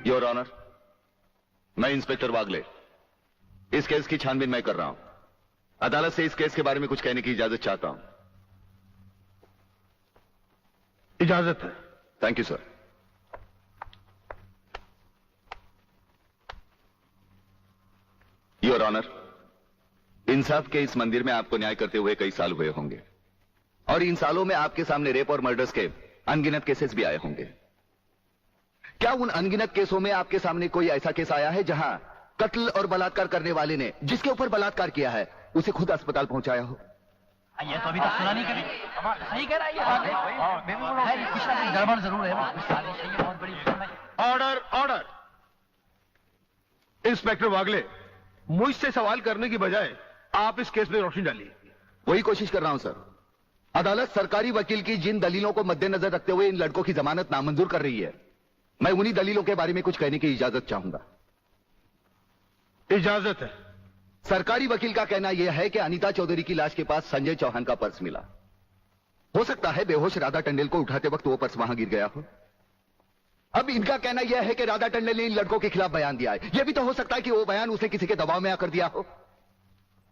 Your honour, मैं inspector वागले इस case की छानबीन मैं कर रहा हूं। अदालत से इस केस के बारे में कुछ कहने की इजाजत चाहता हूं। इजाजत है। Thank you sir. Your honour, इंसाफ के इस मंदिर में आपको न्याय करते हुए कई साल हुए होंगे और इन सालों में आपके सामने रेप और मर्डर्स के अनगिनत केसेस भी आए होंगे। क्या उन अनगिनत केसों में आपके सामने कोई ऐसा केस आया है जहां कत्ल और बलात्कार करने वाले ने जिसके ऊपर बलात्कार किया है उसे खुद अस्पताल पहुंचाया हो? ये तो अभी तक सुना नहीं कभी। सही कह रहा है ये बात। कुछ ना कुछ गड़बड़ जरूर है। बहुत बड़ी। Order, order. इंस्पेक्टर वागले, मुझसे सवाल करने की बजाय आप इस केस में रोशनी डालिए। वही कोशिश कर रहा हूं सर। अदालत सरकारी वकील की जिन दलीलों को मद्देनजर रखते हुए इन लड़कों की जमानत नामंजूर कर रही है, मैं उन्हीं दलीलों के बारे में कुछ कहने की इजाजत चाहूंगा। इजाजत है। सरकारी वकील का कहना यह है कि अनीता चौधरी की लाश के पास संजय चौहान का पर्स मिला। हो सकता है बेहोश राधा टंडेल को उठाते वक्त वो पर्स वहां गिर गया हो। अब इनका कहना यह है कि राधा टंडेल ने इन लड़कों के खिलाफ बयान दिया है। यह भी तो हो सकता है कि वो बयान उसे किसी के दबाव में आकर दिया हो।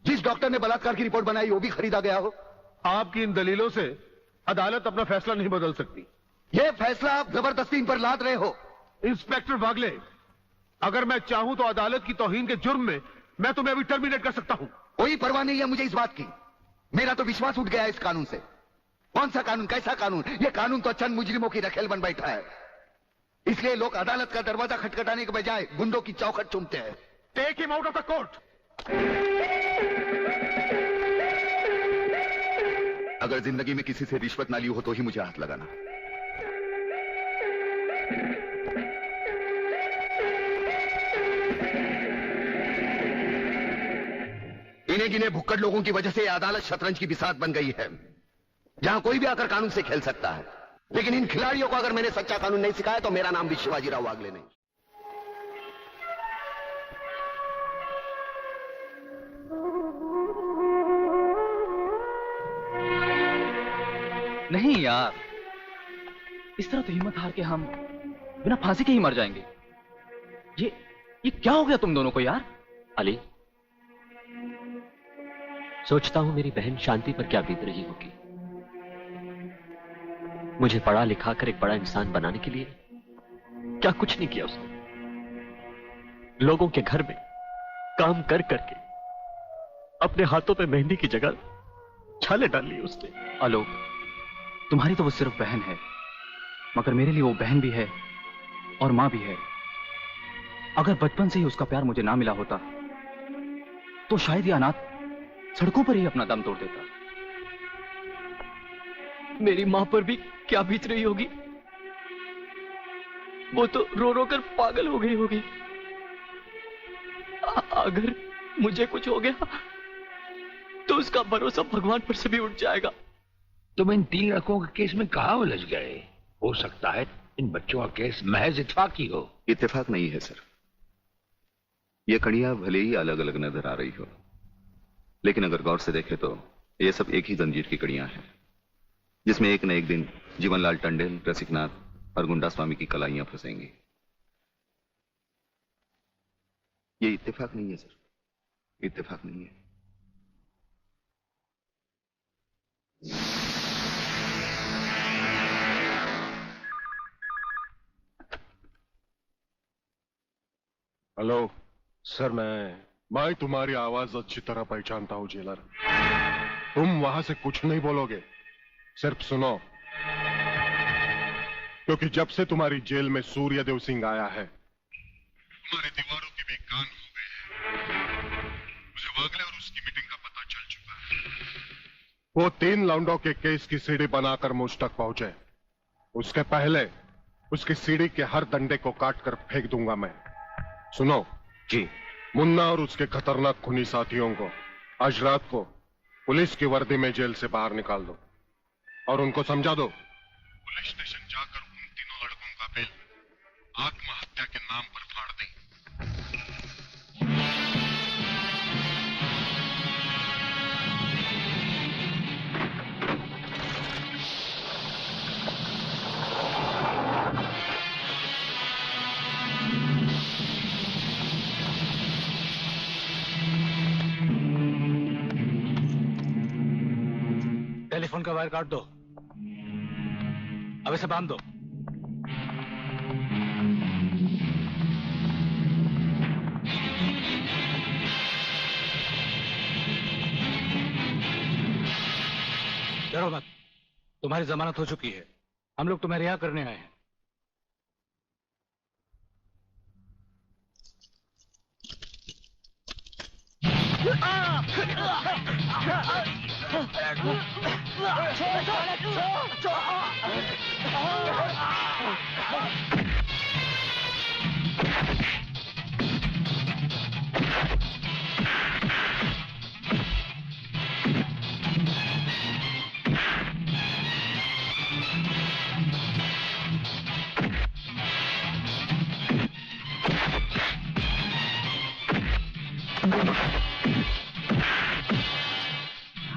जिस डॉक्टर ने बलात्कार की रिपोर्ट बनाई वो भी खरीदा गया हो। आपकी इन दलीलों से अदालत अपना फैसला नहीं बदल सकती। यह फैसला आप जबरदस्ती इन पर लाद रहे हो। इंस्पेक्टर वागले, अगर मैं चाहूं तो अदालत की तौहीन के जुर्म में मैं तुम्हें अभी टर्मिनेट कर सकता हूं। कोई परवाह नहीं है मुझे इस बात की। मेरा तो विश्वास उठ गया है इस कानून से। कौन सा कानून, कैसा कानून? यह कानून तो चंद मुजरिमों की रखेल बन बैठा है। इसलिए लोग अदालत का दरवाजा खटखटाने के बजाय गुंडों की चौखट चूमते हैं। Take him out of the court. अगर जिंदगी में किसी से रिश्वत ना ली हो तो ही मुझे हाथ लगाना। इन्हें गिने भुक्कड़ लोगों की वजह से अदालत शतरंज की बिसात बन गई है, जहां कोई भी आकर कानून से खेल सकता है। लेकिन इन खिलाड़ियों को अगर मैंने सच्चा कानून नहीं सिखाया तो मेरा नाम भी शिवाजी राव वागले नहीं। नहीं यार, इस तरह तो हिम्मत हार के हम बिना फांसी के ही मर जाएंगे। ये क्या हो गया तुम दोनों को यार? अली, सोचता हूं मेरी बहन शांति पर क्या बीत रही होगी। मुझे पढ़ा लिखा कर एक बड़ा इंसान बनाने के लिए क्या कुछ नहीं किया उसने। लोगों के घर में काम कर करके अपने हाथों पे मेहंदी की जगह छाले डाल ली उसने। आलोक, तुम्हारी तो वो सिर्फ बहन है, मगर मेरे लिए वो बहन भी है और मां भी है। अगर बचपन से ही उसका प्यार मुझे ना मिला होता तो शायद ये अनाथ सड़कों पर ही अपना दम तोड़ देता। मेरी मां पर भी क्या बीत रही होगी। वो तो रो रो कर पागल हो गई होगी। अगर मुझे कुछ हो गया तो उसका भरोसा भगवान पर से भी उठ जाएगा। तुम इन 3 लड़कों के केस में कहां उलझ गए? हो सकता है इन बच्चों का केस महज इत्तेफाकी हो। इत्तेफाक नहीं है सर। ये कड़ियां भले ही अलग अलग नजर आ रही हो, लेकिन अगर गौर से देखें तो ये सब एक ही जंजीर की कड़ियां हैं, जिसमें एक न एक दिन जीवनलाल टंडेल, रसिकनाथ और गुंडा स्वामी की कलाइयां फंसेंगी। ये इत्तेफाक नहीं है सर, इत्तेफाक नहीं है। हेलो सर, मैं तुम्हारी आवाज अच्छी तरह पहचानता हूं जेलर। तुम वहां से कुछ नहीं बोलोगे, सिर्फ सुनो, क्योंकि जब से तुम्हारी जेल में सूर्यदेव सिंह आया है तुम्हारी दीवारों के भी कान हो गए हैं। मुझे वागले और उसकी मीटिंग का पता चल चुका है। वो 3 लौंडों के केस की सीढ़ी बनाकर मुझ तक पहुंचे। उसके पहले उसकी सीढ़ी के हर डंडे को काट कर फेंक दूंगा मैं। सुनो जी। मुन्ना और उसके खतरनाक खूनी साथियों को आज रात को पुलिस की वर्दी में जेल से बाहर निकाल दो और उनको समझा दो पुलिस स्टेशन जाकर उन तीनों लड़कों का बिल आत्महत्या के नाम पर फाड़ दें। ईयरफोन का वायर काट दो। अब इसे बांध दो। डरो मत, तुम्हारी जमानत हो चुकी है। हम लोग तुम्हें रिहा करने आए हैं।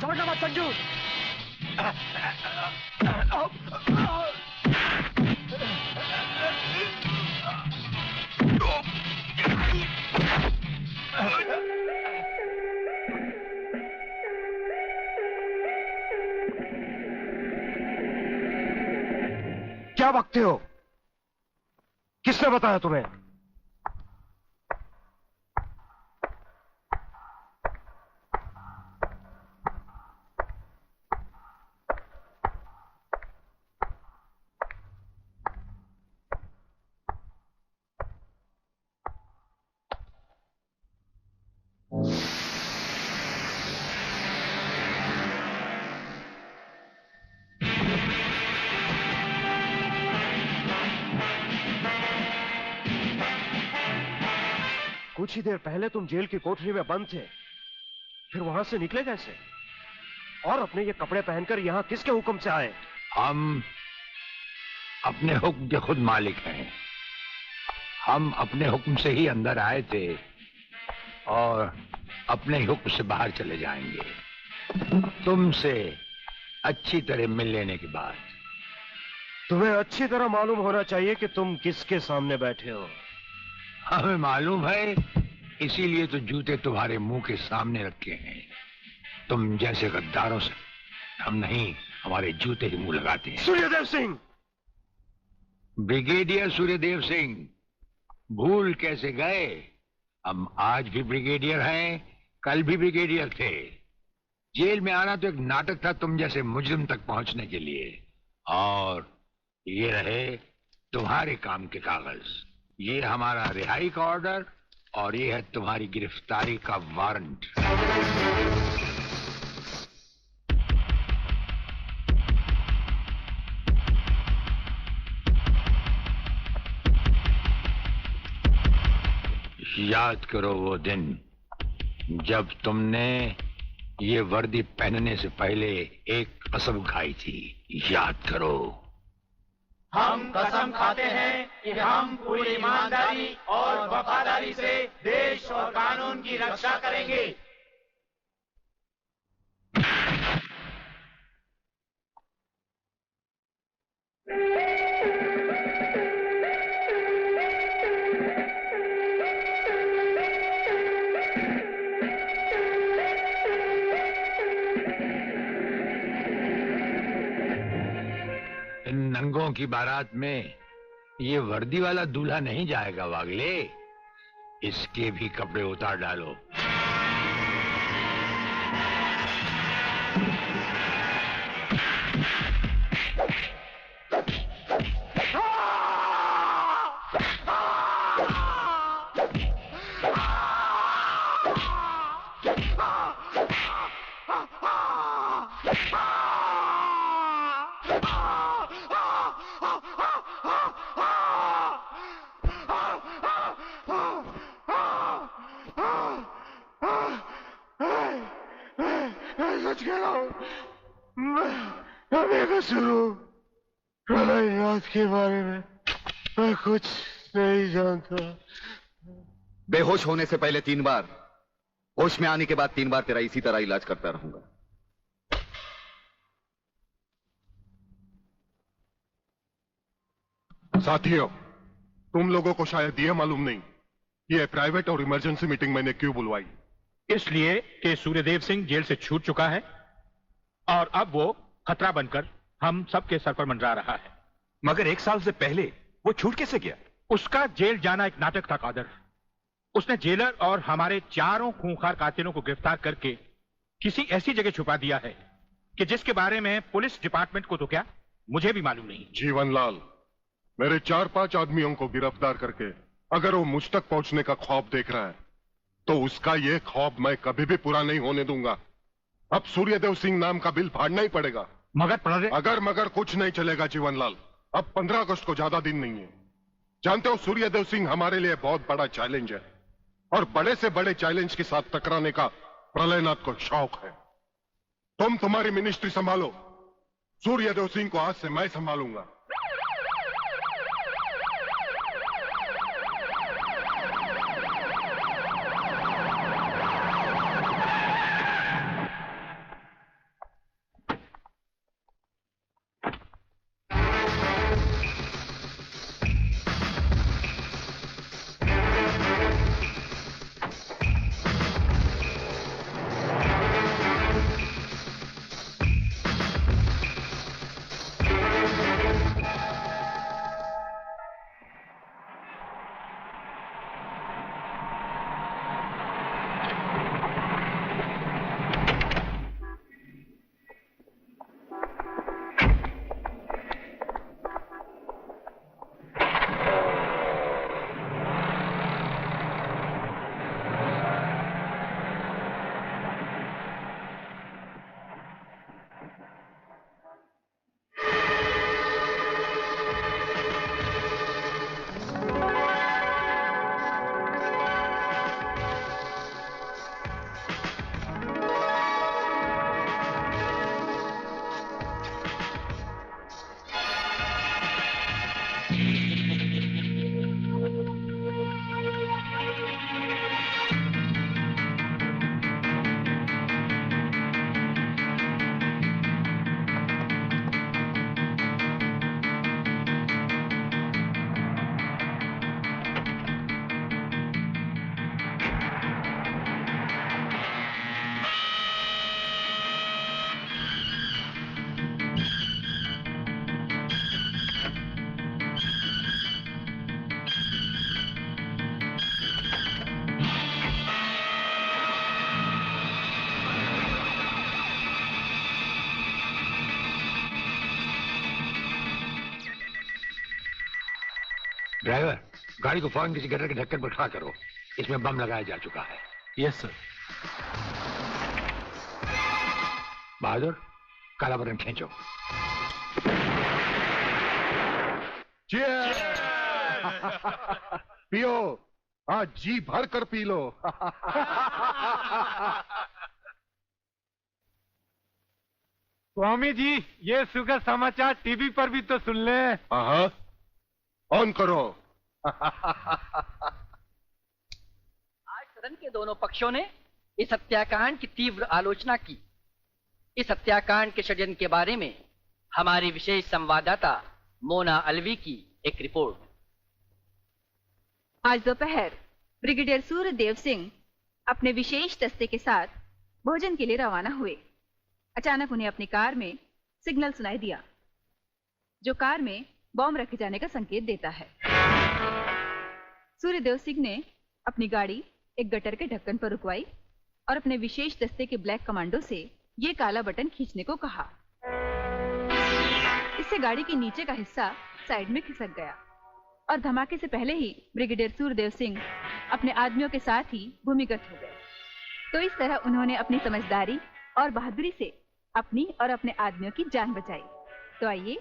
छोड़ना मत संजू। क्या बकते हो? किसने बताया तुम्हें? कुछ ही देर पहले तुम जेल की कोठरी में बंद थे, फिर वहां से निकले कैसे? और अपने ये कपड़े पहनकर यहाँ किसके हुक्म से आए? हम अपने हुक्म के खुद मालिक हैं। हम अपने हुक्म से ही अंदर आए थे और अपने ही हुक्म से बाहर चले जाएंगे। तुमसे अच्छी तरह मिल लेने के बाद। तुम्हें अच्छी तरह मालूम होना चाहिए कि तुम किसके सामने बैठे हो। हमें मालूम है, इसीलिए तो जूते तुम्हारे मुंह के सामने रखे हैं। तुम जैसे गद्दारों से हम नहीं, हमारे जूते ही मुंह लगाते हैं। सूर्यदेव सिंह! ब्रिगेडियर सूर्यदेव सिंह, भूल कैसे गए? हम आज भी ब्रिगेडियर हैं, कल भी ब्रिगेडियर थे। जेल में आना तो एक नाटक था तुम जैसे मुजरिम तक पहुंचने के लिए। और ये रहे तुम्हारे काम के कागज। ये हमारा रिहाई का ऑर्डर और ये है तुम्हारी गिरफ्तारी का वारंट। याद करो वो दिन जब तुमने ये वर्दी पहनने से पहले एक कसम खाई थी। याद करो। हम कसम खाते हैं कि हम पूरी ईमानदारी और वफादारी से देश और कानून की रक्षा करेंगे। इन नंगों की बारात में ये वर्दी वाला दूल्हा नहीं जाएगा वागले। इसके भी कपड़े उतार डालो। सच कह रहा हूं, मैं बेकसूर हूं। रात के बारे में मैं कुछ नहीं जानता। बेहोश होने से पहले 3 बार, होश में आने के बाद 3 बार तेरा इसी तरह इलाज करता रहूंगा। साथियों, तुम लोगों को शायद यह मालूम नहीं कि यह प्राइवेट और इमरजेंसी मीटिंग मैंने क्यों बुलवाई। इसलिए कि सूर्यदेव सिंह जेल से छूट चुका है और अब वो खतरा बनकर हम सबके सर पर मंडरा रहा है। मगर 1 साल से पहले वो छूट कैसे गया? उसका जेल जाना एक नाटक था कादर। उसने जेलर और हमारे चारों खूंखार कातिलों को गिरफ्तार करके किसी ऐसी जगह छुपा दिया है कि जिसके बारे में पुलिस डिपार्टमेंट को तो क्या, मुझे भी मालूम नहीं। जीवनलाल, मेरे 4-5 आदमियों को गिरफ्तार करके अगर वो मुझ तक पहुंचने का ख्वाब देख रहा है तो उसका ये ख्वाब मैं कभी भी पूरा नहीं होने दूंगा। अब सूर्यदेव सिंह नाम का बिल फाड़ना ही पड़ेगा। मगर अगर मगर कुछ नहीं चलेगा जीवनलाल। अब 15 अगस्त को ज्यादा दिन नहीं है। जानते हो, सूर्यदेव सिंह हमारे लिए बहुत बड़ा चैलेंज है और बड़े से बड़े चैलेंज के साथ टकराने का प्रलयनाथ को शौक है। तुम तुम्हारी मिनिस्ट्री संभालो, सूर्यदेव सिंह को आज से मैं संभालूंगा। ड्राइवर, गाड़ी को फौरन किसी गटर के ढक्कन पर खड़ा करो। इसमें बम लगाया जा चुका है। Yes sir. बहादुर, काला बटन खींचो। पियो, आज जी भर कर पी लो। स्वामी जी, ये सुखद समाचार टीवी पर भी तो सुन ले। हाँ, ऑन करो। आज सदन के दोनों पक्षों ने इस हत्याकांड की तीव्र आलोचना की। इस हत्याकांड के षड्यंत्र के बारे में हमारी विशेष संवाददाता मोना अलवी की एक रिपोर्ट। आज दोपहर ब्रिगेडियर सूर्यदेव सिंह अपने विशेष दस्ते के साथ भोजन के लिए रवाना हुए। अचानक उन्हें अपनी कार में सिग्नल सुनाई दिया, जो कार में बॉम्ब रखे जाने का संकेत देता है। सूर्यदेव सिंह ने अपनी गाड़ी एक गटर के ढक्कन पर रुकवाई और अपने विशेष दस्ते के ब्लैक कमांडो से ये काला बटन खींचने को कहा। इससे गाड़ी के नीचे का हिस्सा साइड में खिसक गया और धमाके से पहले ही ब्रिगेडियर सूर्यदेव सिंह अपने आदमियों के साथ ही भूमिगत हो गए। तो इस तरह उन्होंने अपनी समझदारी और बहादुरी से अपनी और अपने आदमियों की जान बचाई। तो आइए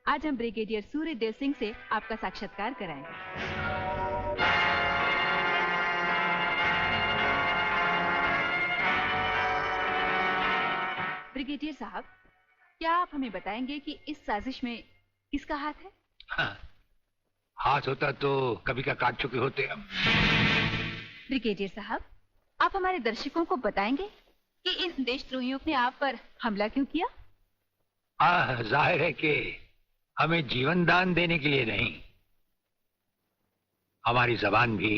आज हम ब्रिगेडियर सूर्यदेव सिंह से आपका साक्षात्कार कराएंगे। ब्रिगेडियर साहब, क्या आप हमें बताएंगे कि इस साजिश में किसका हाथ है? हाँ, हाथ होता तो कभी का काट चुके होते हम। ब्रिगेडियर साहब, आप हमारे दर्शकों को बताएंगे कि इन देशद्रोहियों ने आप पर हमला क्यों किया? जाहिर है कि हमें जीवन दान देने के लिए नहीं, हमारी जबान भी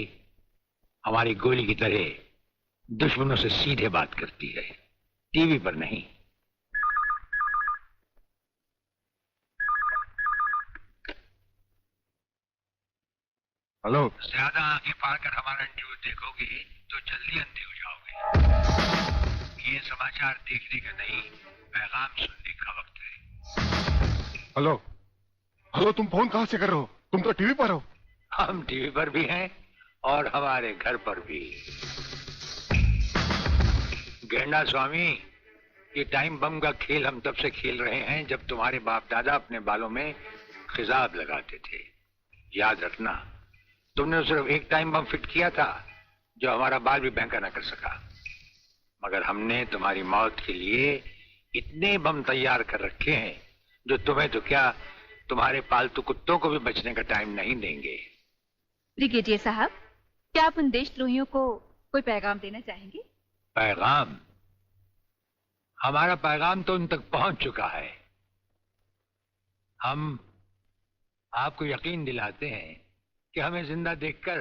हमारी गोली की तरह दुश्मनों से सीधे बात करती है, टीवी पर नहीं। हेलो। ज्यादा आंखें फाड़ कर हमारा न्यूज देखोगे तो जल्दी अंधे हो जाओगे। ये समाचार देखने का नहीं, पैगाम सुनने का वक्त है। हेलो हेलो, तुम फोन कहां से कर रहे हो? तुम तो टीवी पर हो। हम टीवी पर भी हैं और हमारे घर पर भी। गेंडा स्वामी, ये टाइम बम का खेल हम तब से खेल रहे हैं जब तुम्हारे बाप दादा अपने बालों में खिजाब लगाते थे। याद रखना, तुमने सिर्फ एक टाइम बम फिट किया था जो हमारा बाल भी बैंका न कर सका, मगर हमने तुम्हारी मौत के लिए इतने बम तैयार कर रखे हैं जो तुम्हें तो क्या, तुम्हारे पालतू कुत्तों को भी बचने का टाइम नहीं देंगे। ब्रिगेडियर साहब, क्या आप उन देशद्रोहियों को कोई पैगाम देना चाहेंगे? पैगाम? हमारा पैगाम तो उन तक पहुंच चुका है। हम आपको यकीन दिलाते हैं कि हमें जिंदा देखकर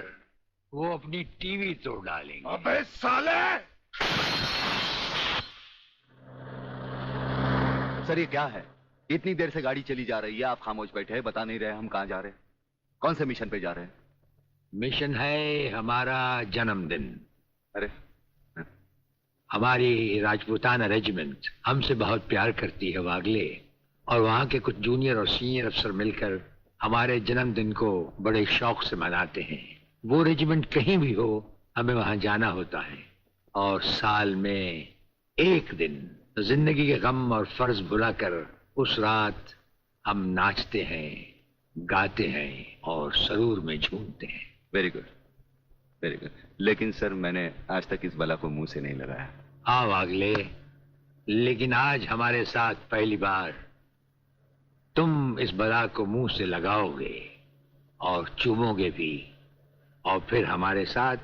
वो अपनी टीवी तोड़ डालेंगे। अबे साले! सर ये क्या है? इतनी देर से गाड़ी चली जा रही है, आप खामोश बैठे हैं, बता नहीं रहे हम कहां जा रहे हैं, कौन से मिशन पे जा रहे हैं? मिशन है हमारा जन्मदिन। अरे हमारी राजपूताना रेजिमेंट हमसे बहुत प्यार करती है वागले, और वहां के कुछ जूनियर और सीनियर अफसर मिलकर हमारे जन्मदिन को बड़े शौक से मनाते हैं। वो रेजिमेंट कहीं भी हो, हमें वहां जाना होता है, और साल में एक दिन जिंदगी के गम और फर्ज भुलाकर उस रात हम नाचते हैं, गाते हैं और सरूर में झूमते हैं। Very good, very good. लेकिन सर मैंने आज तक इस बला को मुंह से नहीं लगाया। हाँ वागले, लेकिन आज हमारे साथ पहली बार तुम इस बला को मुंह से लगाओगे और चूमोगे भी, और फिर हमारे साथ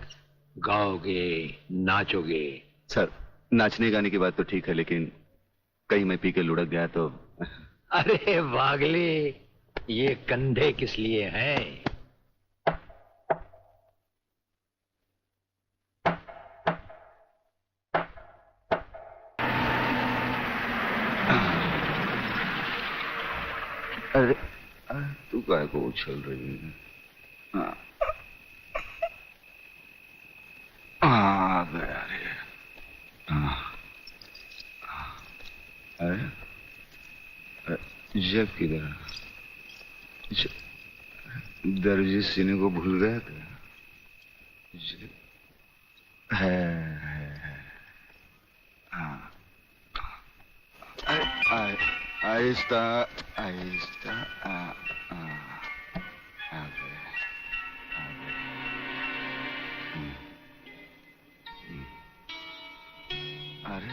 गाओगे, नाचोगे। सर नाचने गाने की बात तो ठीक है, लेकिन कहीं मैं पी के लुढ़क गया तो। अरे वागले, ये कंधे किस लिए हैं? अरे तू काय को उछल रही है? आ गया रे। अरे जब किधर? दर्जी सीने को भूल गया क्या? है। हाँ। आहिस्ता आहिस्ता आ गए। अरे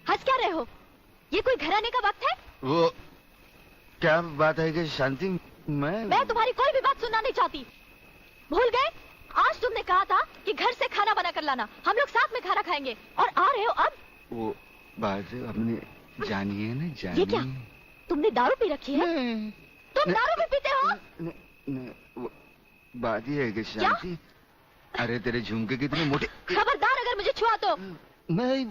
हंस क्या रहे हो? ये कोई घर आने का वक्त है? वो क्या बात है कि शांति, मैं तुम्हारी कोई भी बात सुनना नहीं चाहती। भूल गए? आज तुमने कहा था कि घर से खाना बना कर लाना, हम लोग साथ में खाना खाएंगे, और आ रहे हो अब? वो बात हमने जानी है ना, जानी। ये क्या? तुमने दारू पी रखी है? तुम दारू भी पीते हो? वो बात ये है कि शांति, अरे तेरे झुमके कितने मोटे। खबरदार अगर मुझे छुआ तो। नहीं